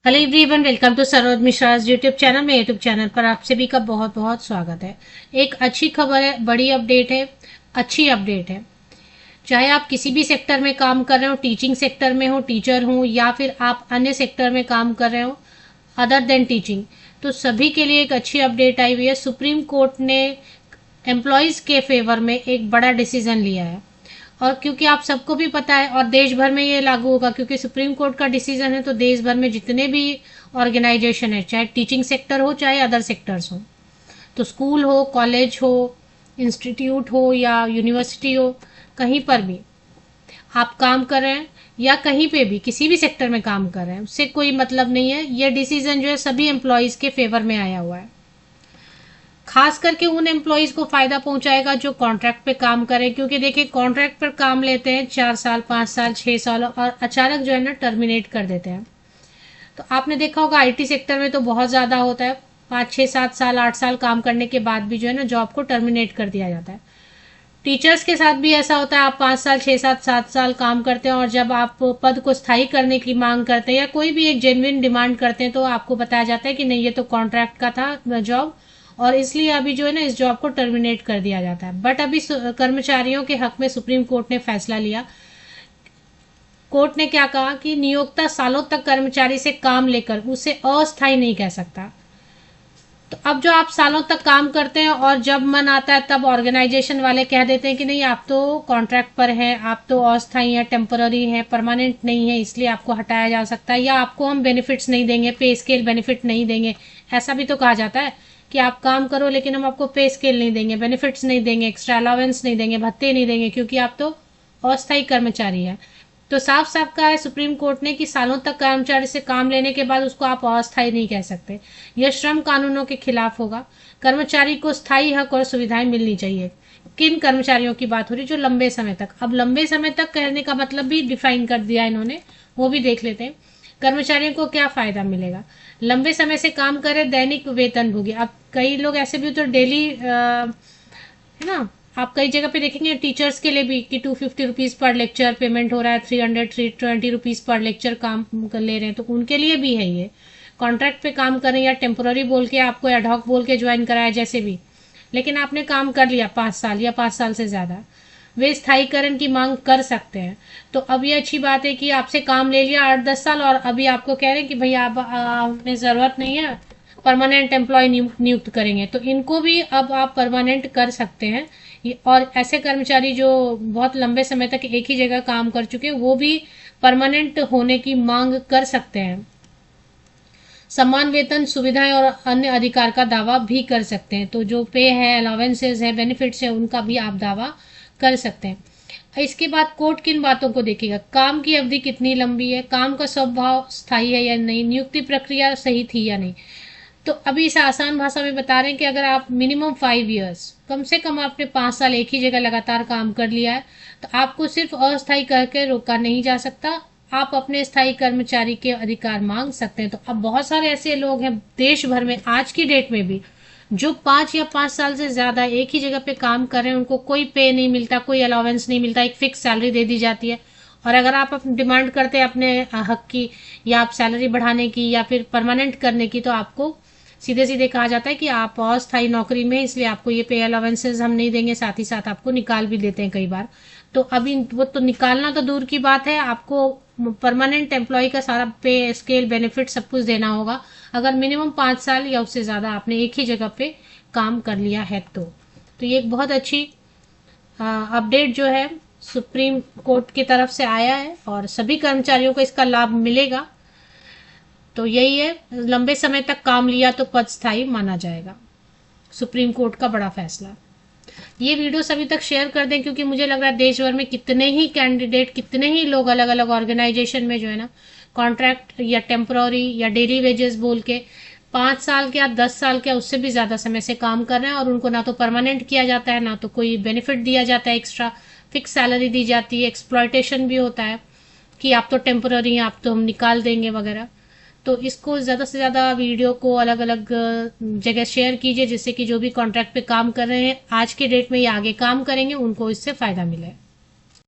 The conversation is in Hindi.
Hello everyone, welcome to Saroj Mishra's YouTube channel. में यूट्यूब चैनल पर आप सभी का बहुत बहुत स्वागत है। एक अच्छी खबर है, बड़ी अपडेट है, अच्छी अपडेट है। चाहे आप किसी भी सेक्टर में काम कर रहे हो, टीचिंग सेक्टर में हो, टीचर हो, या फिर आप अन्य सेक्टर में काम कर रहे हो अदर देन टीचिंग, तो सभी के लिए एक अच्छी अपडेट आई हुई है। सुप्रीम कोर्ट ने एम्प्लॉयज़ के फेवर में एक बड़ा डिसीजन लिया है। और क्योंकि आप सबको भी पता है और देश भर में ये लागू होगा, क्योंकि सुप्रीम कोर्ट का डिसीजन है, तो देश भर में जितने भी ऑर्गेनाइजेशन है, चाहे टीचिंग सेक्टर हो चाहे अदर सेक्टर्स हो, तो स्कूल हो, कॉलेज हो, इंस्टीट्यूट हो या यूनिवर्सिटी हो, कहीं पर भी आप काम कर रहे हैं या कहीं पे भी किसी भी सेक्टर में काम कर रहे हैं, उससे कोई मतलब नहीं है। ये डिसीजन जो है सभी एम्प्लॉयज़ के फेवर में आया हुआ है। खास करके उन एम्प्लॉयज़ को फ़ायदा पहुंचाएगा जो कॉन्ट्रैक्ट पे काम करें, क्योंकि देखिए कॉन्ट्रैक्ट पर काम लेते हैं 4 साल, 5 साल, 6 साल, और अचानक जो है ना टर्मिनेट कर देते हैं। तो आपने देखा होगा आईटी सेक्टर में तो बहुत ज़्यादा होता है, 5, 6, 7 साल, 8 साल काम करने के बाद भी जो है ना जॉब को टर्मिनेट कर दिया जाता है। टीचर्स के साथ भी ऐसा होता है, आप 5 साल, 6, 7 साल काम करते हैं और जब आप पद को स्थायी करने की मांग करते हैं या कोई भी एक जेन्युइन डिमांड करते हैं, तो आपको बताया जाता है कि नहीं, ये तो कॉन्ट्रैक्ट का था जॉब, और इसलिए अभी जो है ना इस जॉब को टर्मिनेट कर दिया जाता है। बट अभी कर्मचारियों के हक में सुप्रीम कोर्ट ने फैसला लिया। कोर्ट ने क्या कहा कि नियोक्ता सालों तक कर्मचारी से काम लेकर उसे अस्थायी नहीं कह सकता। तो अब जो आप सालों तक काम करते हैं और जब मन आता है तब ऑर्गेनाइजेशन वाले कह देते हैं कि नहीं, आप तो कॉन्ट्रैक्ट पर हैं, आप तो अस्थायी हैं, टेम्पररी हैं, परमानेंट नहीं है, इसलिए आपको हटाया जा सकता है, या आपको हम बेनिफिट्स नहीं देंगे, पे स्केल बेनिफिट नहीं देंगे। ऐसा भी तो कहा जाता है कि आप काम करो लेकिन हम आपको पे स्केल नहीं देंगे, बेनिफिट्स नहीं देंगे, एक्स्ट्रा अलावेंस नहीं देंगे, भत्ते नहीं देंगे, क्योंकि आप तो अस्थायी कर्मचारी हैं। तो साफ साफ कहा है सुप्रीम कोर्ट ने कि सालों तक कर्मचारी से काम लेने के बाद उसको आप अस्थायी नहीं कह सकते। यह श्रम कानूनों के खिलाफ होगा। कर्मचारी को स्थायी हक और सुविधाएं मिलनी चाहिए। किन कर्मचारियों की बात हो रही? जो लंबे समय तक। अब लंबे समय तक कहने का मतलब भी डिफाइन कर दिया इन्होंने, वो भी देख लेते हैं। कर्मचारियों को क्या फायदा मिलेगा? लंबे समय से काम करे, दैनिक वेतन भोगी। अब कई लोग ऐसे भी तो डेली है ना, आप कई जगह पे देखेंगे टीचर्स के लिए भी कि 250 रुपीज़ पर लेक्चर पेमेंट हो रहा है, 320 रुपीज़ पर लेक्चर काम कर ले रहे हैं, तो उनके लिए भी है ये। कॉन्ट्रैक्ट पे काम करें या टेम्पोररी बोल के आपको एडहॉक बोल के ज्वाइन कराया, जैसे भी, लेकिन आपने काम कर लिया 5 साल या 5 साल से ज़्यादा, वे स्थायीकरण की मांग कर सकते हैं। तो अब ये अच्छी बात है कि आपसे काम ले लिया 8-10 साल और अभी आपको कह रहे हैं कि भाई आप हमें ज़रूरत नहीं है, परमानेंट एम्प्लॉय नियुक्त करेंगे, तो इनको भी अब आप परमानेंट कर सकते हैं। और ऐसे कर्मचारी जो बहुत लंबे समय तक एक ही जगह काम कर चुके हैं, वो भी परमानेंट होने की मांग कर सकते हैं। समान वेतन, सुविधाएं और अन्य अधिकार का दावा भी कर सकते हैं। तो जो पे है, अलावेंसेज है, बेनिफिट्स है, उनका भी आप दावा कर सकते हैं। इसके बाद कोर्ट किन बातों को देखेगा? काम की अवधि कितनी लंबी है, काम का स्वभाव स्थायी है या नहीं, नियुक्ति प्रक्रिया सही थी या नहीं। तो अभी इसे आसान भाषा में बता रहे हैं कि अगर आप मिनिमम 5 इयर्स, कम से कम आपने 5 साल एक ही जगह लगातार काम कर लिया है, तो आपको सिर्फ अस्थायी करके रोका नहीं जा सकता, आप अपने स्थायी कर्मचारी के अधिकार मांग सकते हैं। तो अब बहुत सारे ऐसे लोग हैं देश भर में आज की डेट में भी जो 5 या 5 साल से ज्यादा एक ही जगह पे काम कर रहे हैं, उनको कोई पे नहीं मिलता, कोई अलाउंस नहीं मिलता, एक फिक्स सैलरी दे दी जाती है। और अगर आप डिमांड करते हैं अपने हक की, या आप सैलरी बढ़ाने की या फिर परमानेंट करने की, तो आपको सीधे सीधे कहा जाता है कि आप अस्थायी नौकरी में, इसलिए आपको ये पे अलाउंसेस हम नहीं देंगे, साथ ही साथ आपको निकाल भी देते हैं कई बार। तो अभी वो तो निकालना तो दूर की बात है, आपको परमानेंट एम्प्लॉय का सारा पे स्केल बेनिफिट सब कुछ देना होगा अगर मिनिमम 5 साल या उससे ज़्यादा आपने एक ही जगह पे काम कर लिया है। तो ये एक बहुत अच्छी अपडेट जो है सुप्रीम कोर्ट की तरफ से आया है और सभी कर्मचारियों को इसका लाभ मिलेगा। तो यही है, लंबे समय तक काम लिया तो पद स्थायी माना जाएगा। सुप्रीम कोर्ट का बड़ा फैसला। ये वीडियो सभी तक शेयर कर दें, क्योंकि मुझे लग रहा है देश भर में कितने ही कैंडिडेट, कितने ही लोग अलग अलग ऑर्गेनाइजेशन में जो है ना कॉन्ट्रैक्ट या टेम्पोररी या डेली वेजेस बोल के 5 साल के या 10 साल के उससे भी ज़्यादा समय से काम कर रहे हैं, और उनको ना तो परमानेंट किया जाता है, ना तो कोई बेनिफिट दिया जाता है, एक्स्ट्रा फिक्स सैलरी दी जाती है, एक्सप्लॉयटेशन भी होता है कि आप तो टेम्पोररी हैं, आप तो हम निकाल देंगे वगैरह। तो इसको ज़्यादा से ज़्यादा वीडियो को अलग अलग जगह शेयर कीजिए, जिससे कि जो भी कॉन्ट्रैक्ट पे काम कर रहे हैं आज के डेट में या आगे काम करेंगे, उनको इससे फ़ायदा मिले।